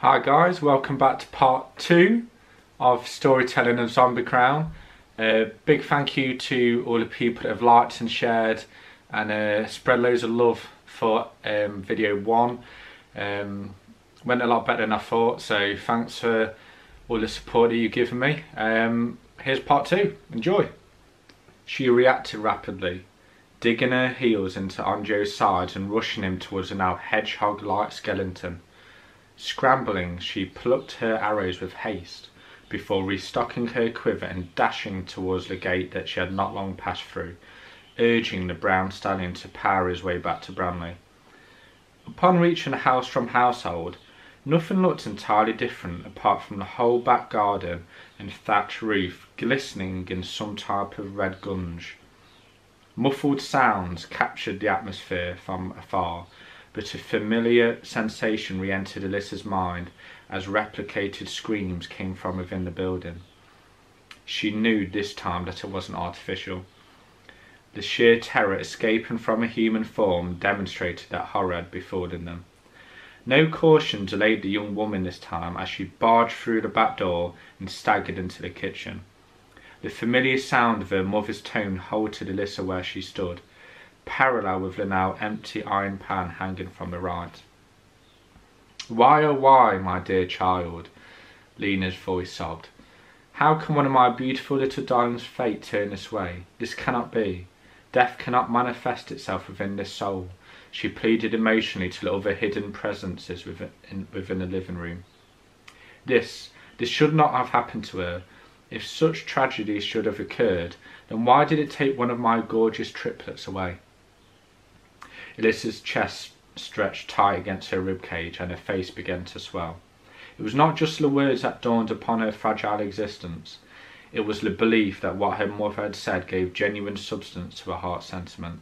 Hi guys, welcome back to part 2 of Storytelling of Zombie Crown. Big thank you to all the people that have liked and shared and spread loads of love for video 1. Went a lot better than I thought, so thanks for all the support that you've given me. Here's part 2, enjoy. She reacted rapidly, digging her heels into Anjo's sides and rushing him towards a now hedgehog-like skeleton. Scrambling, she plucked her arrows with haste, before restocking her quiver and dashing towards the gate that she had not long passed through, urging the brown stallion to power his way back to Bramley. Upon reaching the house from household, nothing looked entirely different apart from the whole back garden and thatched roof glistening in some type of red gunge. Muffled sounds captured the atmosphere from afar, but a familiar sensation re-entered Alyssa's mind as replicated screams came from within the building. She knew this time that it wasn't artificial. The sheer terror escaping from a human form demonstrated that horror had befallen them. No caution delayed the young woman this time as she barged through the back door and staggered into the kitchen. The familiar sound of her mother's tone halted Alyssa where she stood, parallel with the now empty iron pan hanging from the right. "Why, oh why, my dear child?" Lena's voice sobbed. "How can one of my beautiful little darling's fate turn this way? This cannot be. Death cannot manifest itself within this soul," she pleaded emotionally to the other hidden presences within the living room. This should not have happened to her. If such tragedy should have occurred, then why did it take one of my gorgeous triplets away? Alyssa's chest stretched tight against her ribcage and her face began to swell. It was not just the words that dawned upon her fragile existence. It was the belief that what her mother had said gave genuine substance to her heart's sentiment.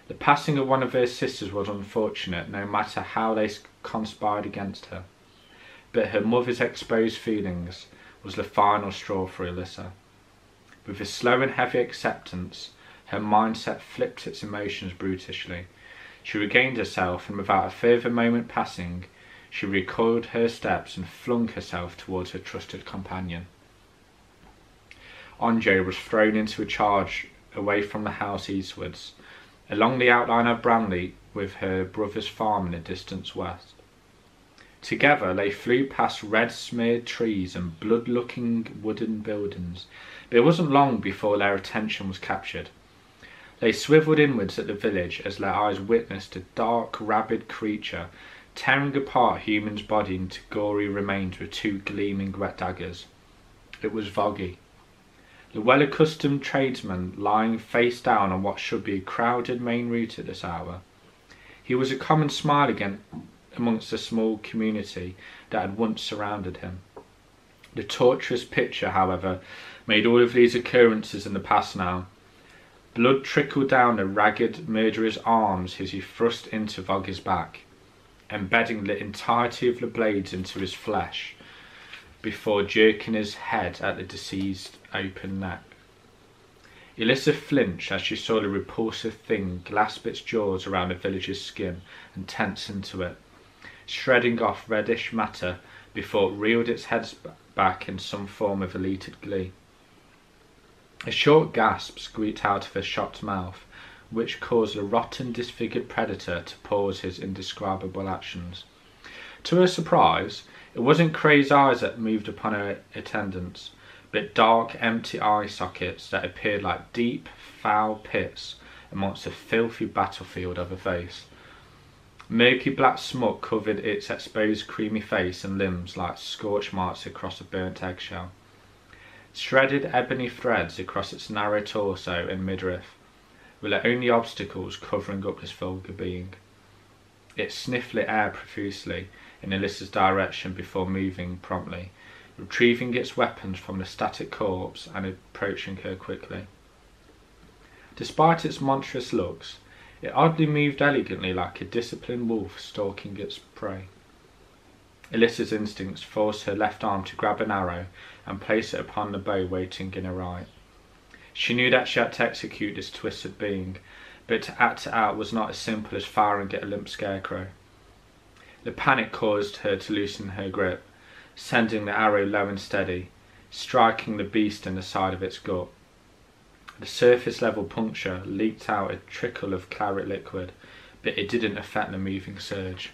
The passing of one of her sisters was unfortunate, no matter how they conspired against her. But her mother's exposed feelings was the final straw for Alyssa. With a slow and heavy acceptance, her mindset flipped its emotions brutishly. She regained herself, and without a further moment passing, she recoiled her steps and flung herself towards her trusted companion. Anjo was thrown into a charge away from the house eastwards, along the outline of Bramley with her brother's farm in the distance west. Together they flew past red-smeared trees and blood-looking wooden buildings, but it wasn't long before their attention was captured. They swiveled inwards at the village as their eyes witnessed a dark, rabid creature tearing apart human's body into gory remains with two gleaming wet daggers. It was Voggy, the well-accustomed tradesman lying face down on what should be a crowded main route at this hour. He was a common smile again amongst the small community that had once surrounded him. The torturous picture, however, made all of these occurrences in the past now. Blood trickled down the ragged murderer's arms as he thrust into Voggy's back, embedding the entirety of the blades into his flesh, before jerking his head at the deceased's open neck. Alyssa flinched as she saw the repulsive thing clasp its jaws around the villager's skin and tense into it, shredding off reddish matter before it reeled its head back in some form of elated glee. A short gasp squeaked out of her shocked mouth, which caused the rotten, disfigured predator to pause his indescribable actions. To her surprise, it wasn't crazed eyes that moved upon her attendants, but dark, empty eye sockets that appeared like deep, foul pits amongst a filthy battlefield of a face. Murky black smoke covered its exposed creamy face and limbs like scorch marks across a burnt eggshell. Shredded ebony threads across its narrow torso and midriff were the only obstacles covering up this vulgar being. It sniffed the air profusely in Alyssa's direction before moving promptly, retrieving its weapons from the static corpse and approaching her quickly. Despite its monstrous looks, it oddly moved elegantly like a disciplined wolf stalking its prey. Alyssa's instincts forced her left arm to grab an arrow and place it upon the bow waiting in her right. She knew that she had to execute this twisted being, but to act it out was not as simple as firing at a limp scarecrow. The panic caused her to loosen her grip, sending the arrow low and steady, striking the beast in the side of its gut. The surface level puncture leaked out a trickle of claret liquid, but it didn't affect the moving surge.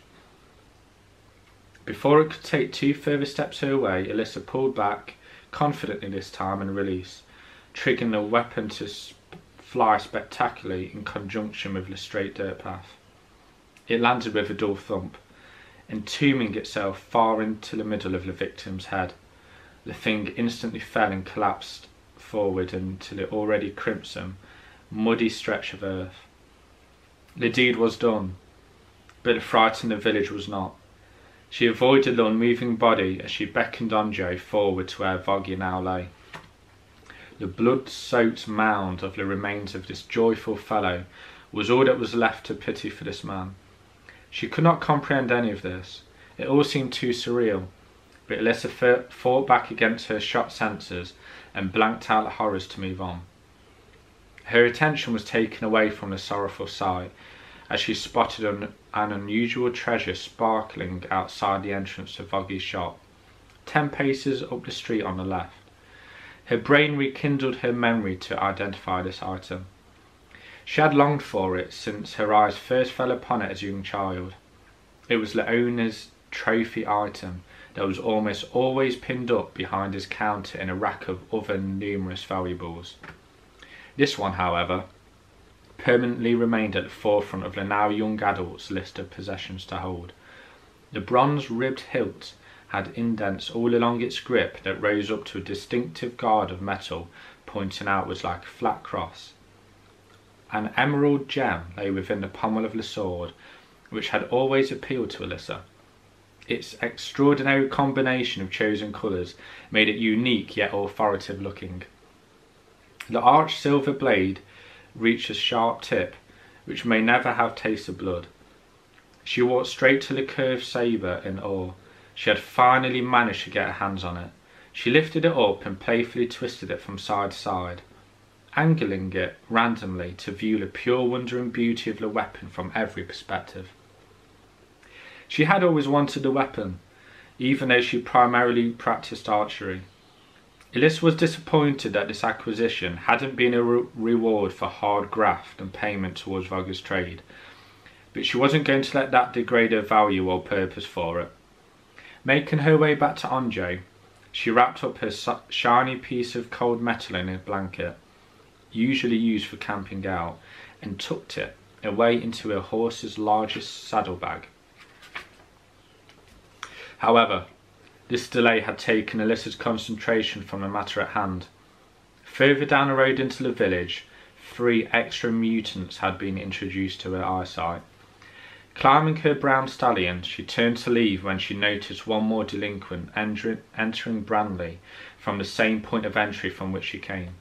Before it could take 2 further steps her way, Alyssa pulled back, confidently this time, and released, triggering the weapon to fly spectacularly in conjunction with the straight dirt path. It landed with a dull thump, entombing itself far into the middle of the victim's head. The thing instantly fell and collapsed forward into the already crimson, muddy stretch of earth. The deed was done, but the fright in the village was not. She avoided the unmoving body as she beckoned Andre forward to where Voggy now lay. The blood-soaked mound of the remains of this joyful fellow was all that was left to pity for this man. She could not comprehend any of this. It all seemed too surreal, but Alyssa fought back against her shocked senses and blanked out the horrors to move on. Her attention was taken away from the sorrowful sight as she spotted an unusual treasure sparkling outside the entrance to Voggy's shop, 10 paces up the street on the left. Her brain rekindled her memory to identify this item. She had longed for it since her eyes first fell upon it as a young child. It was the owner's trophy item that was almost always pinned up behind his counter in a rack of other numerous valuables. This one, however, permanently remained at the forefront of the now young adult's list of possessions to hold. The bronze-ribbed hilt had indents all along its grip that rose up to a distinctive guard of metal pointing outwards like a flat cross. An emerald gem lay within the pommel of the sword, which had always appealed to Alyssa. Its extraordinary combination of chosen colours made it unique yet authoritative looking. The arched silver blade reached a sharp tip, which may never have tasted blood. She walked straight to the curved sabre in awe. She had finally managed to get her hands on it. She lifted it up and playfully twisted it from side to side, angling it randomly to view the pure wonder and beauty of the weapon from every perspective. She had always wanted the weapon, even though she primarily practiced archery. Alyssa was disappointed that this acquisition hadn't been a reward for hard graft and payment towards Voggy's trade, but she wasn't going to let that degrade her value or purpose for it. Making her way back to Andre, she wrapped up her shiny piece of cold metal in a blanket, usually used for camping out, and tucked it away into her horse's largest saddlebag. However, this delay had taken Alyssa's concentration from the matter at hand. Further down the road into the village, 3 extra mutants had been introduced to her eyesight. Climbing her brown stallion, she turned to leave when she noticed one more delinquent entering Brandley from the same point of entry from which she came.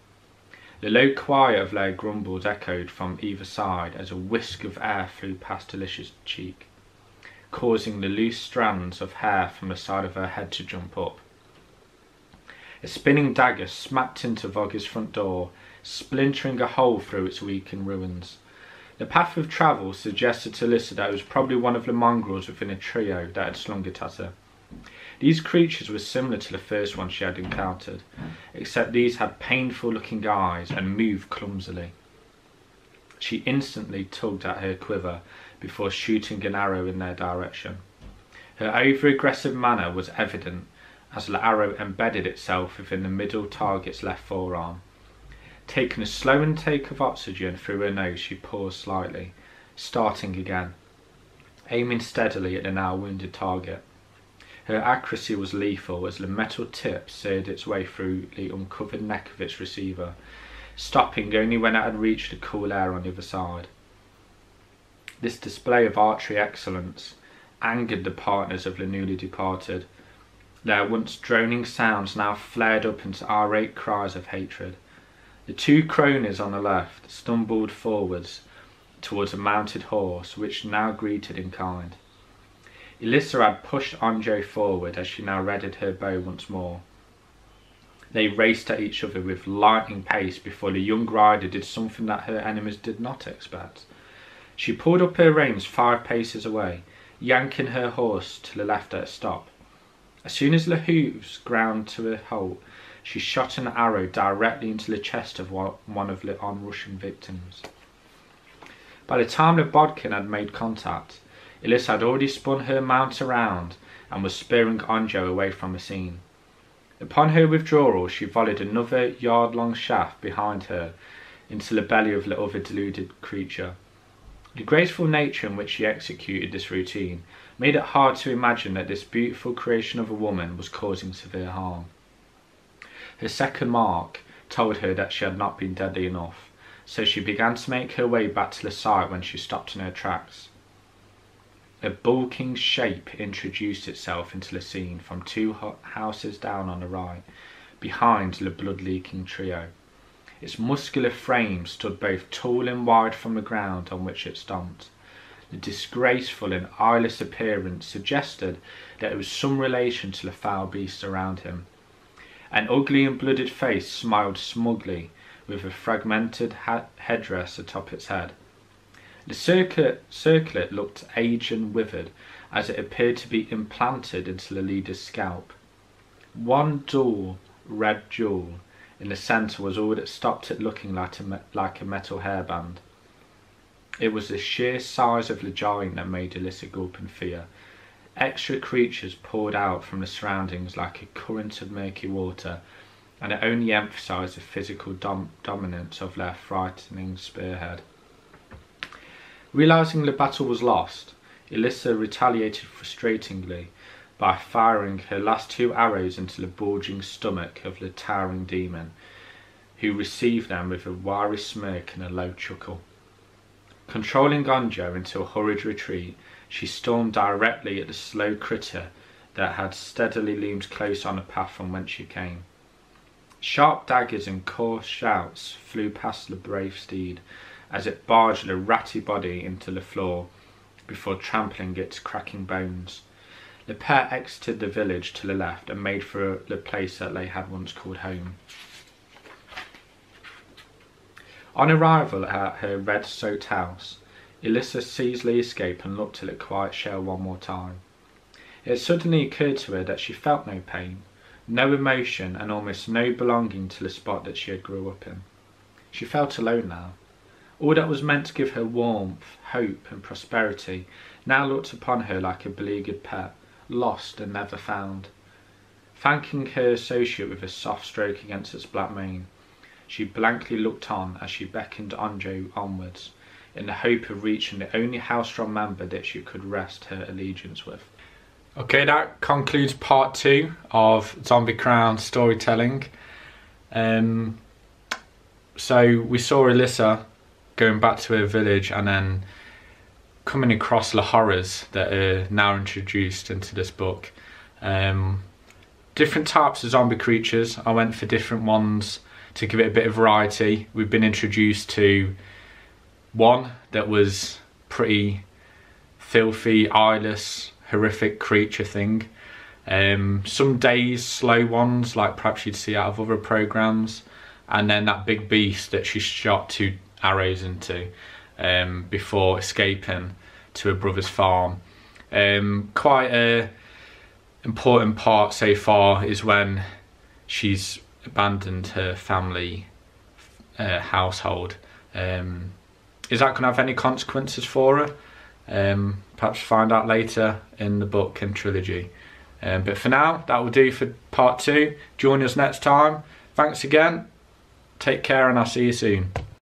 The low choir of their grumbles echoed from either side as a whisk of air flew past Alyssa's cheek, causing the loose strands of hair from the side of her head to jump up. A spinning dagger smacked into Voggy's front door, splintering a hole through its weakened ruins. The path of travel suggested to Alyssa that it was probably one of the mongrels within a trio that had slung it at her. These creatures were similar to the first one she had encountered, except these had painful-looking eyes and moved clumsily. She instantly tugged at her quiver before shooting an arrow in their direction. Her over-aggressive manner was evident as the arrow embedded itself within the middle target's left forearm. Taking a slow intake of oxygen through her nose, she paused slightly, starting again, aiming steadily at the now wounded target. Her accuracy was lethal as the metal tip seared its way through the uncovered neck of its receiver, stopping only when it had reached the cool air on the other side. This display of archery excellence angered the partners of the newly departed. Their once droning sounds now flared up into irate cries of hatred. The 2 cronies on the left stumbled forwards towards a mounted horse, which now greeted in kind. Alyssa had pushed Andre forward as she now readied her bow once more. They raced at each other with lightning pace before the young rider did something that her enemies did not expect. She pulled up her reins 5 paces away, yanking her horse till the left at a stop. As soon as the hooves ground to a halt, she shot an arrow directly into the chest of one of the onrushing victims. By the time the bodkin had made contact, Elissa had already spun her mount around and was spearing Onjo away from the scene. Upon her withdrawal, she volleyed another yard-long shaft behind her into the belly of the other deluded creature. The graceful nature in which she executed this routine made it hard to imagine that this beautiful creation of a woman was causing severe harm. Her second mark told her that she had not been deadly enough, so she began to make her way back to the site when she stopped in her tracks. A bulking shape introduced itself into the scene from 2 houses down on the right, behind the blood-leaking trio. Its muscular frame stood both tall and wide from the ground on which it stomped. The disgraceful and eyeless appearance suggested that it was some relation to the foul beasts around him. An ugly and blooded face smiled smugly, with a fragmented headdress atop its head. The circlet looked aged and withered, as it appeared to be implanted into the leader's scalp. One dull red jewel in the centre was all that stopped it looking like a metal hairband. It was the sheer size of the giant that made Elissa gulp in fear. Extra creatures poured out from the surroundings like a current of murky water, and it only emphasised the physical dominance of their frightening spearhead. Realising the battle was lost, Elissa retaliated frustratingly by firing her last 2 arrows into the bulging stomach of the towering demon, who received them with a wiry smirk and a low chuckle. Controlling Onjo into a hurried retreat, she stormed directly at the slow critter that had steadily loomed close on the path from whence she came. Sharp daggers and coarse shouts flew past the brave steed as it barged the ratty body into the floor before trampling its cracking bones. The pair exited the village to the left and made for the place that they had once called home. On arrival at her red-soaked house, Elissa seized the escape and looked at the quiet shell one more time. It suddenly occurred to her that she felt no pain, no emotion, and almost no belonging to the spot that she had grew up in. She felt alone now. All that was meant to give her warmth, hope and prosperity now looked upon her like a beleaguered pet, lost and never found. Thanking her associate with a soft stroke against its black mane, she blankly looked on as she beckoned Onjo onwards, in the hope of reaching the only house-strong member that she could rest her allegiance with. Okay, that concludes part 2 of Zombie Crown storytelling. So we saw Elissa going back to her village and then coming across the horrors that are now introduced into this book. Different types of zombie creatures. I went for different ones to give it a bit of variety. We've been introduced to one that was pretty filthy, eyeless, horrific creature thing. Some days, slow ones, like perhaps you'd see out of other programmes. And then that big beast that she shot 2 arrows into before escaping to her brother's farm. Quite a important part so far is when she's abandoned her family household. Is that going to have any consequences for her? Perhaps find out later in the book and trilogy. But for now, that will do for part 2. Join us next time. Thanks again. Take care and I'll see you soon.